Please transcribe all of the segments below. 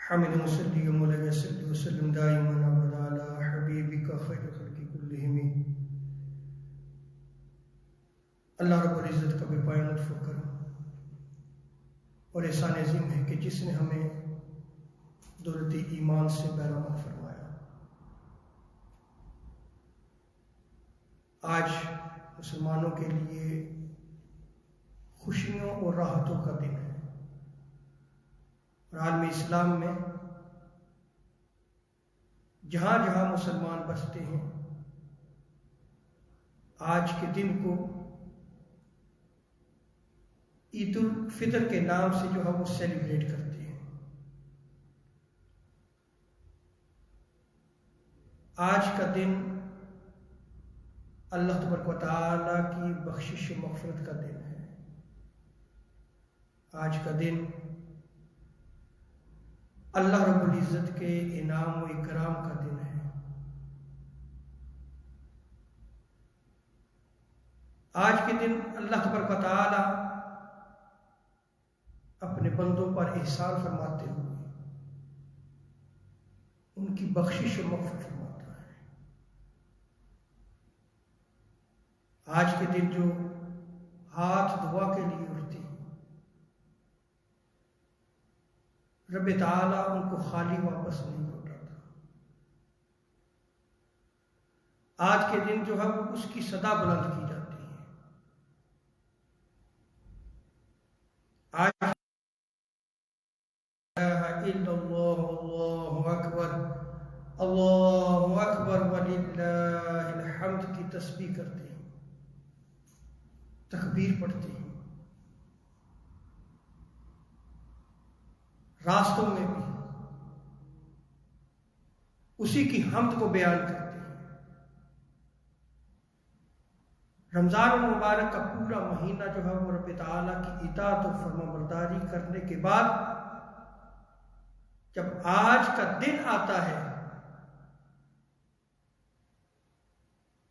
حمد مصلي ومولاي صل وسلم دائما ابدا على حبيبك خير خلق كلهم. اللہ رب العزت کا بے پایان لطف و کرم اور احسان عظیم ہے کہ جس نے ہمیں دولت ایمان سے بہرامند فرمایا. آج مسلمانوں کے لیے خوشیوں اور راحتوں کا دن ہے اور عالم اسلام میں جہاں جہاں مسلمان بستے ہیں آج کے دن کو عید الفطر کے نام سے جو ہے وہ سیلیبریٹ کرتے ہیں. آج کا دن اللہ تبارک و تعالی کی بخشش و مغفرت کا دن ہے. آج کا دن اللہ رب العزت کے انعام و اکرام کا دن ہے. آج کے دن اللہ تبارک و تعالی اپنے بندوں پر احسان فرماتے ہوئے ان کی بخشش و مغفرت فرماتا ہے. آج کے دن جو ہاتھ دعا کے لیے اٹھتے ہیں رب تعالیٰ ان کو خالی واپس نہیں لوٹاتا. آج کے دن جو ہے وہ اس کی صدا بلند کی جاتی ہے. آج اللہ اکبر اللہ اکبر وللہ الحمد کی تسبیح کرتے ہیں، تکبیر پڑھتے ہیں. راستوں میں بھی اسی کی حمد کو بیان کرتے ہیں. رمضان المبارک کا پورا مہینہ جو ہے وہ رب تعالیٰ کی اطاعت و فرما برداری کرنے کے بعد جب آج کا دن آتا ہے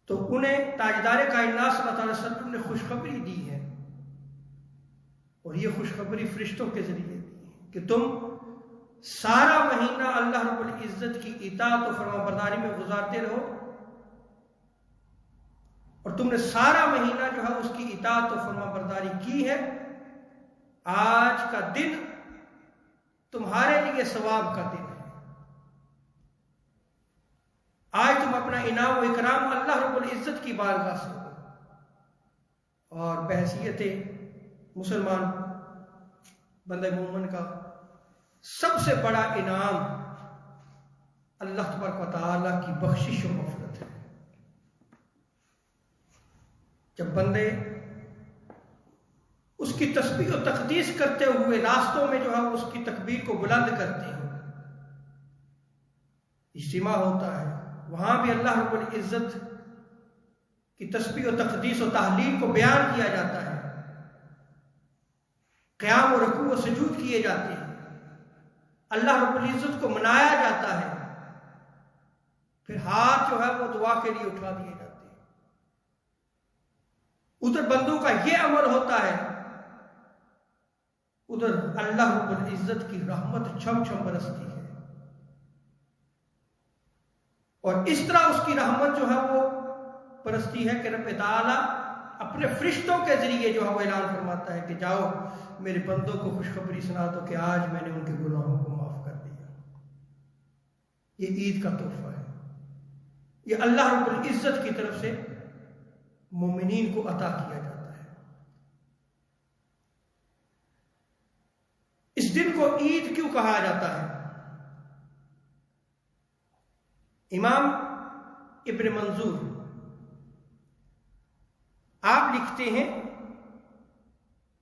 تو انہیں تاجدار کائنات صلی اللہ علیہ وسلم نے خوشخبری دی ہے، اور یہ خوشخبری فرشتوں کے ذریعے دی ہے کہ تم سارا مہینہ اللہ رب العزت کی اطاعت و فرما برداری میں گزارتے رہو، اور تم نے سارا مہینہ جو ہے اس کی اطاعت و فرما برداری کی ہے. آج کا دن تمہارے لیے ثواب کا دن ہے. آج تم اپنا انعام و اکرام اللہ رب العزت کی بارگاہ سے ہو، اور بحیثیت مسلمان بندہ مومن کا سب سے بڑا انعام اللہ تبارک و تعالی کی بخشش و مغفرت ہے. جب بندے اس کی تسبیح و تقدیس کرتے ہوئے راستوں میں جو ہے اس کی تکبیر کو بلند کرتے ہیں، اجتماع ہوتا ہے، وہاں بھی اللہ رب العزت کی تسبیح و تقدیس و تحلیل کو بیان کیا جاتا ہے، قیام و رکوع و سجود کیے جاتے ہیں، اللہ رب العزت کو منایا جاتا ہے، پھر ہاتھ جو ہے وہ دعا کے لیے اٹھا دیے جاتے ہیں. ادھر بندوں کا یہ عمل ہوتا ہے، ادھر اللہ رب العزت کی رحمت چھم چھم برستی ہے، اور اس طرح اس کی رحمت جو ہے وہ برستی ہے کہ رب تعالیٰ اپنے فرشتوں کے ذریعے جو ہے وہ اعلان فرماتا ہے کہ جاؤ میرے بندوں کو خوشخبری سنا دو کہ آج میں نے ان کے گناہوں کو معاف کر دیا. یہ عید کا تحفہ ہے، یہ اللہ رب العزت کی طرف سے مومنین کو عطا کیا جاتا ہے. اس دن کو عید کیوں کہا جاتا ہے؟ امام ابن منظور آپ لکھتے ہیں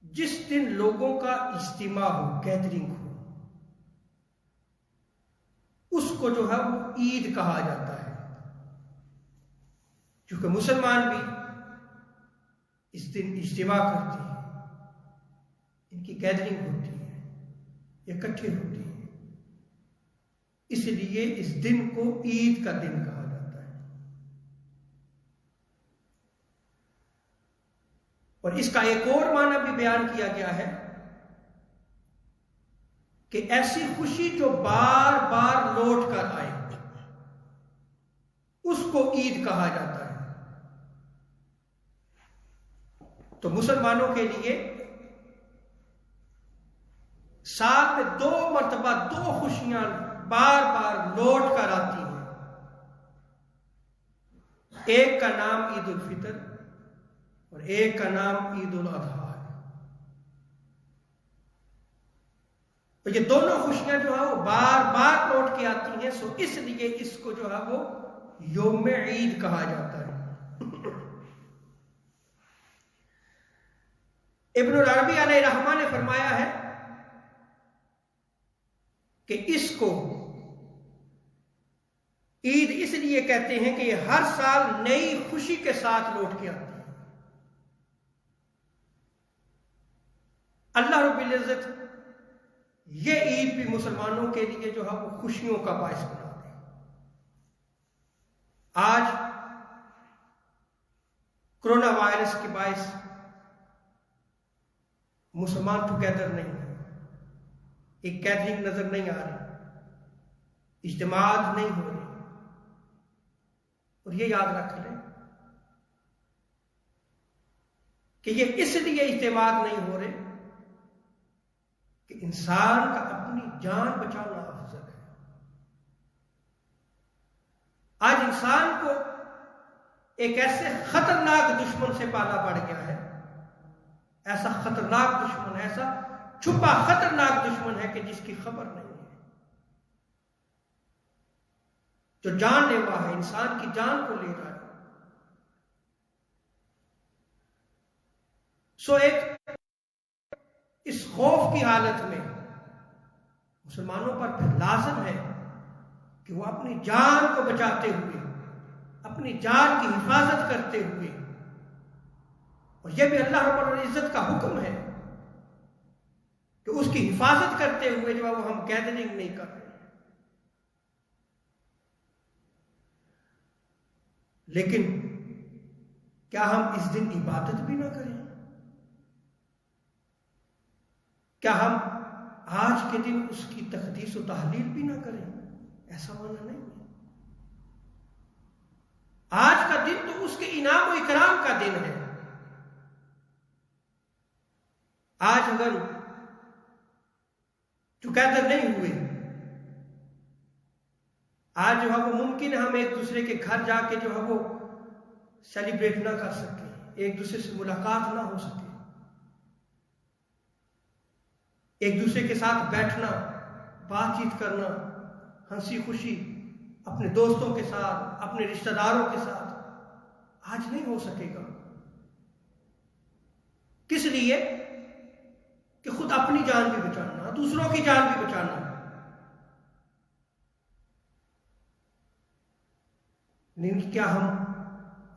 جس دن لوگوں کا اجتماع ہو، گیدرنگ ہو، اس کو جو ہے وہ عید کہا جاتا ہے. چونکہ مسلمان بھی اس دن اجتماع کرتے ہیں، ان کی گیدرنگ ہوتی ہے، اکٹھے ہوتے ہیں، اس لیے اس دن کو عید کا دن کہا جاتا ہے. اور اس کا ایک اور معنی بھی بیان کیا گیا ہے کہ ایسی خوشی جو بار بار لوٹ کر آئے اس کو عید کہا جاتا ہے۔ تو مسلمانوں کے لیے سال میں 2 مرتبہ 2 خوشیاں بار بار لوٹ کر آتی ہیں۔ ایک کا نام عید الفطر اور ایک کا نام عید الاضحیٰ ہے۔ تو یہ دونوں خوشیاں جو ہے وہ بار بار لوٹ کے آتی ہیں، سو اس لیے اس کو جو ہے وہ یوم عید کہا جاتا ہے۔ ابن العربی علیہ رحمہ نے فرمایا ہے کہ اس کو عید اس لیے کہتے ہیں کہ یہ ہر سال نئی خوشی کے ساتھ لوٹ کے آتی ہے۔ اللہ رب العزت یہ عید بھی مسلمانوں کے لیے جو ہے وہ خوشیوں کا باعث بنا دے۔ آج کرونا وائرس کے باعث مسلمان ٹوگیدر نہیں ہے، ایک گیدرنگ نظر نہیں آ رہی، اجتماعات نہیں ہو رہے، اور یہ یاد رکھ لیں کہ یہ اس لیے اجتماعات نہیں ہو رہے کہ انسان کا اپنی جان بچانا افضل ہے۔ آج انسان کو ایک ایسے خطرناک دشمن سے پالا پڑ گیا ہے، ایسا خطرناک دشمن، ایسا چھپا خطرناک دشمن ہے کہ جس کی خبر نہیں ہے، جو جان لیوا ہے، انسان کی جان کو لے رہا ہے۔ سو ایک اس خوف کی حالت میں مسلمانوں پر پھر لازم ہے کہ وہ اپنی جان کو بچاتے ہوئے، اپنی جان کی حفاظت کرتے ہوئے، اور یہ بھی اللہ رب العزت کا حکم ہے کہ اس کی حفاظت کرتے ہوئے جو ہے وہ ہم گیدرنگ نہیں کر رہے۔ لیکن کیا ہم اس دن عبادت بھی نہ کریں؟ کیا ہم آج کے دن اس کی تقدیس و تحلیل بھی نہ کریں؟ ایسا مانا نہیں ہے۔ آج کا دن تو اس کے انعام و اکرام کا دن ہے۔ آج اگر ٹوگیدر نہیں ہوئے، آج جو ہے وہ ممکن ہے ہم ایک دوسرے کے گھر جا کے جو ہے وہ سیلیبریٹ نہ کر سکیں، ایک دوسرے سے ملاقات نہ ہو سکے، ایک دوسرے کے ساتھ بیٹھنا، بات چیت کرنا، ہنسی خوشی اپنے دوستوں کے ساتھ، اپنے رشتہ داروں کے ساتھ آج نہیں ہو سکے گا۔ کس لیے؟ کہ خود اپنی جان بھی بچانا، دوسروں کی جان بھی بچانا۔ لیکن کیا ہم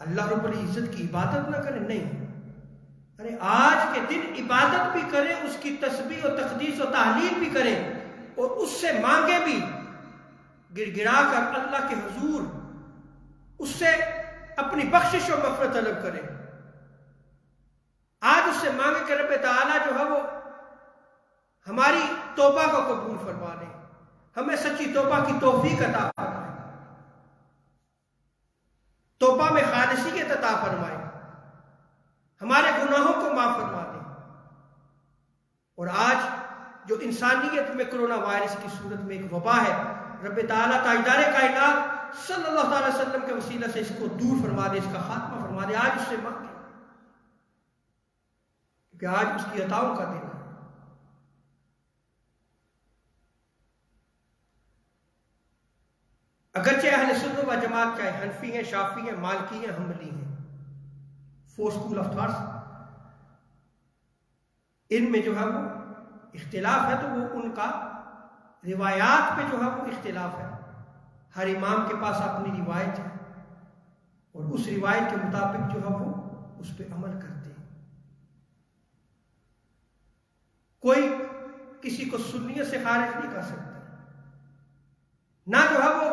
اللہ رب العزت کی عبادت نہ کریں؟ نہیں، ارے آج کے دن عبادت بھی کریں، اس کی تسبیح و تقدیس و تحلیل بھی کریں، اور اس سے مانگے بھی، گر گرا کر اللہ کے حضور اس سے اپنی بخشش و مغفرت طلب کریں۔ آج اس سے مانگے کہ رب تعالیٰ جو ہے وہ ہماری توبہ کو قبول فرما لے، ہمیں سچی توبہ کی توفیق عطا فرمائے، توبہ میں خالصیت عطا فرمائے، ہمارے گناہوں کو معاف فرما دے۔ اور آج جو انسانیت میں کرونا وائرس کی صورت میں ایک وبا ہے، رب تعالیٰ تاجدار کائنات صلی اللہ علیہ وسلم کے وسیلہ سے اس کو دور فرما دے، اس کا خاتمہ فرما دے۔ آج اس سے مانگے، کیونکہ آج اس کی عطاؤں کا دن ہے۔ اگرچہ اہل سنت و جماعت چاہے حنفی ہیں، شافعی ہیں، مالکی ہیں، حنبلی ہیں، 4 اسکول آف تھاٹس، ان میں جو ہے وہ اختلاف ہے، تو وہ ان کا روایات پہ جو ہے وہ اختلاف ہے۔ ہر امام کے پاس اپنی روایت ہے، اور اس روایت کے مطابق جو ہے وہ اس پہ عمل کرتے ہیں۔ کوئی کسی کو سنیت سے خارج نہیں کر سکتا، نہ جو ہے وہ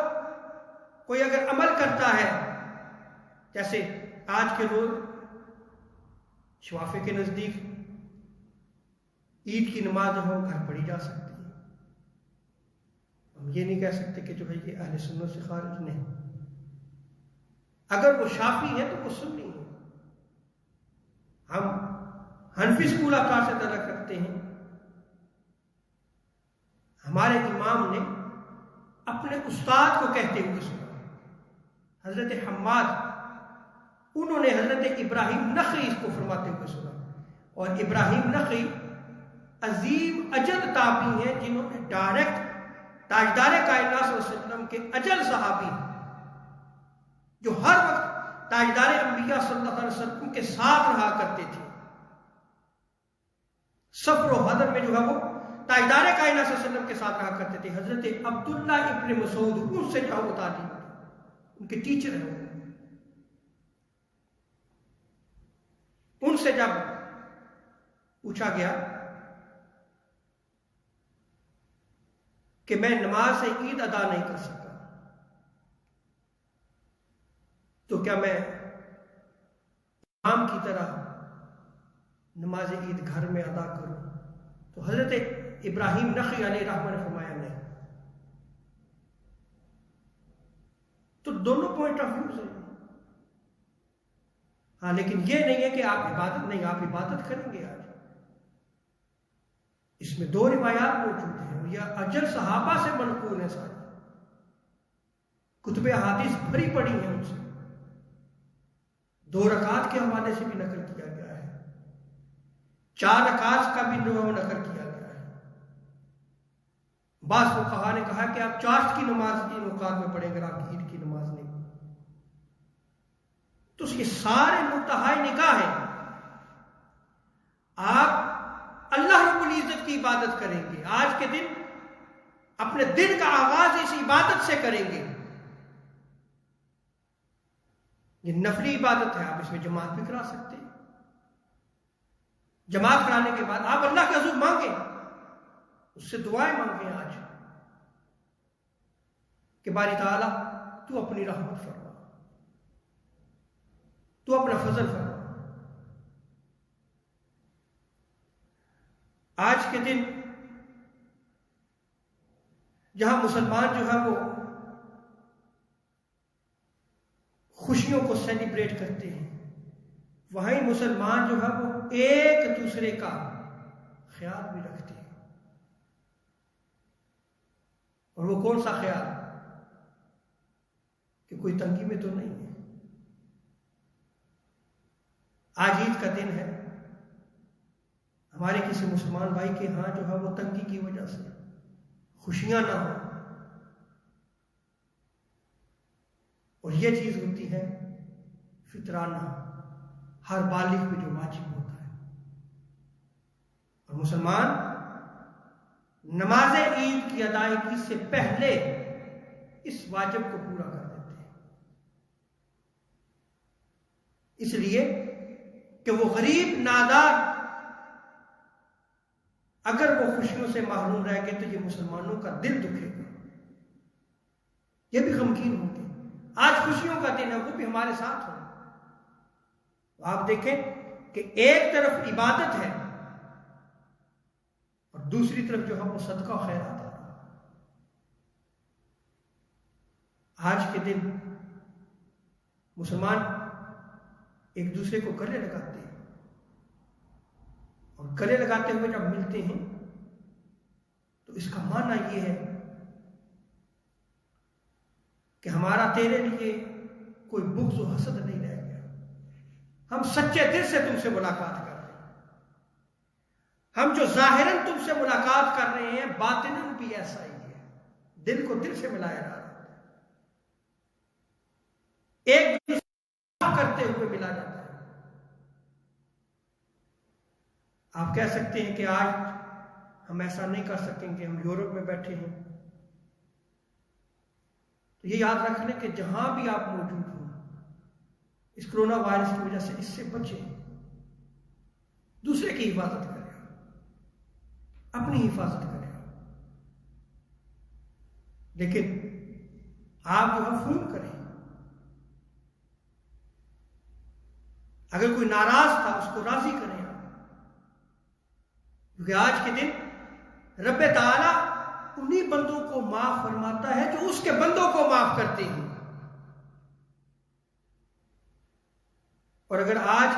کوئی اگر عمل کرتا ہے، جیسے آج کے روز شوافے کے نزدیک عید کی نماز جو ہے گھر پڑھی جا سکتی ہے، ہم یہ نہیں کہہ سکتے کہ جو ہے یہ اہل سنت سے خارج نہیں. اگر وہ شافعی ہے تو وہ سنی ہے. ہم حنفی اسکول آکار سے تعلق رکھتے ہیں. ہمارے امام نے اپنے استاد کو کہتے ہوئے سنا, حضرت حماد, انہوں نے حضرت ابراہیم نخعی اس کو فرماتے ہوئے سنا. اور ابراہیم نخعی عظیم اجل تابعی ہیں جنہوں نے ڈائریکٹ تاجدار کائنات صلی اللہ علیہ وسلم کے اجل صحابی جو ہر وقت تاجدار انبیاء صلی اللہ علیہ وسلم کے ساتھ رہا کرتے تھے, سفر و حضر میں جو ہے وہ تاجدار کائنات صلی اللہ علیہ وسلم کے ساتھ رہا کرتے تھے. حضرت عبداللہ ابن مسعود, ان سے جاؤ تعلیم, ان کے ٹیچر ہیں. ان سے جب پوچھا گیا کہ میں نماز عید ادا نہیں کر سکا تو کیا میں امام کی طرح نماز عید گھر میں ادا کروں؟ تو حضرت ابراہیم نخعی علیہ رحمہ نے فرمایا نہیں. تو دونوں پوائنٹ آف ویو ہیں. ہاں, لیکن یہ نہیں ہے کہ آپ عبادت نہیں, آپ عبادت کریں گے. آج اس میں دو روایات موجود ہیں اور یہ اجل صحابہ سے منقول ہیں. ساری کتب احادیث بھری پڑی ہیں ان سے. 2 رکعات کے حوالے سے بھی نقل کیا گیا ہے, 4 رکعات کا بھی نقل کیا گیا ہے. بعض فقہا نے کہا کہ آپ چاشت کی نماز کی اوقات میں پڑھیں گے, آپ کی عید کی نماز نہیں. تو یہ سارے منتہائی نکاح ہیں. آپ اللہ رب العزت کی عبادت کریں گے. آج کے دن اپنے دن کا آغاز اس عبادت سے کریں گے. یہ نفلی عبادت ہے, آپ اس میں جماعت بھی کرا سکتے ہیں. جماعت کرانے کے بعد آپ اللہ کے حضور مانگیں, اس سے دعائیں مانگیں آج کہ باری تعالیٰ تو اپنی رحمت فرما, تو اپنا فضل فرما. آج کے دن جہاں مسلمان جو ہے وہ خوشیوں کو سیلیبریٹ کرتے ہیں, وہیں مسلمان جو ہے وہ ایک دوسرے کا خیال بھی رکھتے ہیں. اور وہ کون سا خیال کہ کوئی تنگی میں تو نہیں ہے. آج عید کا دن ہے, ہمارے کسی مسلمان بھائی کے ہاں جو ہے وہ تنگی کی وجہ سے خوشیاں نہ ہوں, اور یہ چیز ہوتی ہے فطرانہ, ہر بالغ پہ جو واجب ہوتا ہے. اور مسلمان نماز عید کی ادائیگی سے پہلے اس واجب کو پورا کر دیتے ہیں, اس لیے کہ وہ غریب نادار اگر وہ خوشیوں سے محروم رہ گئے تو یہ مسلمانوں کا دل دکھے گا, یہ بھی غمگین ہوں گے. آج خوشیوں کا دن ہے, وہ بھی ہمارے ساتھ ہوں. آپ دیکھیں کہ ایک طرف عبادت ہے اور دوسری طرف جو ہے وہ صدقہ خیرات ہے. آج کے دن مسلمان ایک دوسرے کو گلے لگاتے ہیں, اور گلے لگاتے ہوئے جب ملتے ہیں تو اس کا معنی یہ ہے کہ ہمارا تیرے لیے کوئی بغض و حسد نہیں رہ گیا, ہم سچے دل سے تم سے ملاقات کر رہے ہیں. ہم جو ظاہراً تم سے ملاقات کر رہے ہیں باطناً بھی ایسا ہی ہے, دل کو دل سے ملایا جا رہا ہے, ایک دوسرے کرتے ہوئے ملا جاتا ہے. آپ کہہ سکتے ہیں کہ آج ہم ایسا نہیں کر سکیں کہ ہم یورپ میں بیٹھے ہیں. تو یہ یاد رکھ لیں کہ جہاں بھی آپ موجود ہوں اس کرونا وائرس کی وجہ سے اس سے بچیں, دوسرے کی حفاظت کریں, اپنی حفاظت کریں. لیکن آپ جو ہے فون کریں, اگر کوئی ناراض تھا اس کو راضی کریں آپ, کیونکہ آج کے دن رب تعالی انہی بندوں کو معاف فرماتا ہے جو اس کے بندوں کو معاف کرتے ہیں۔ اور اگر آج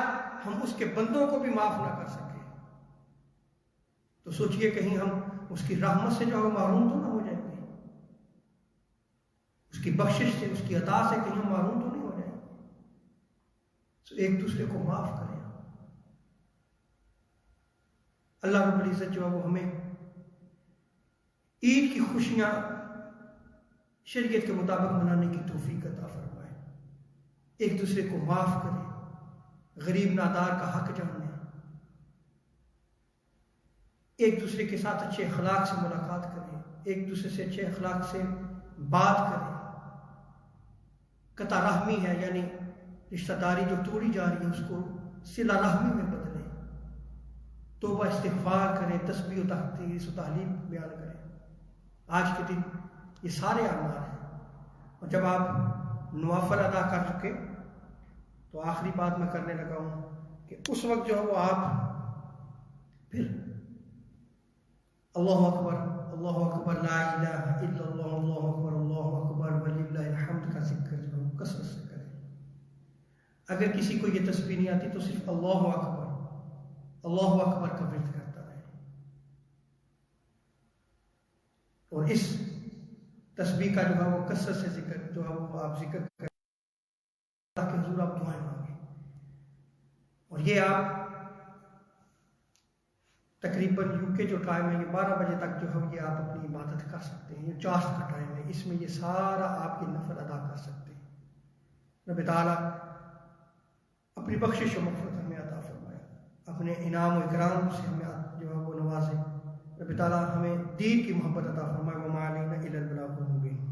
ہم اس کے بندوں کو بھی معاف نہ کر سکے تو سوچئے کہیں ہم اس کی رحمت سے جو ہے محروم تو نہ ہو جائیں گے، اس کی بخشش سے، اس کی عطا سے کہیں ہم محروم تو نہیں ہو جائیں گے۔ تو ایک دوسرے کو معاف کریں۔ اللہ رب العزت جو ہے وہ ہمیں عید کی خوشیاں شریعت کے مطابق منانے کی توفیق عطا فرمائے، ایک دوسرے کو معاف کریں، غریب نادار کا حق جانے، ایک دوسرے کے ساتھ اچھے اخلاق سے ملاقات کریں، ایک دوسرے سے اچھے اخلاق سے بات کریں۔ قطع رحمی ہے یعنی رشتہ داری جو توڑی جا رہی ہے اس کو صلہ رحمی میں بدلیں، توبہ استغفار کریں، تسبیح و تحدیث و تحلیل بیان کریں۔ آج کے دن یہ سارے اعمال ہیں، اور جب آپ نوافل ادا کر چکے تو آخری بات میں کرنے لگا ہوں کہ اس وقت جو ہے وہ آپ پھر اللہ اکبر لا الہ الا اللہ اللہ اکبر وللہ الحمد کا ذکر جو ہے کثرت سے کریں۔ اگر کسی کو یہ تسبیح نہیں آتی تو صرف اللہ اکبر کا ورد کرتا رہے، اور اس تسبیح کا جو ہے وہ کثرت سے ذکر جو ہے وہ آپ ذکر کریں تاکہ حضور آپ دعائیں مانگیں۔ اور یہ آپ تقریباً UK جو ٹائم ہے یہ 12 بجے تک جو ہے یہ آپ اپنی عبادت کر سکتے ہیں، یہ چاشت کا ٹائم ہے، اس میں یہ سارا آپ کی نفل ادا کر سکتے ہیں۔ رب تعالیٰ اپنی بخشش و مغفرت ہمیں عطا فرمائے، اپنے انعام و اکرام سے ہمیں جو ہے وہ نوازے۔ رب تعالیٰ ہمیں دین کی محبت عطا فرمائے۔ وما علینا الا البلاغ المبین۔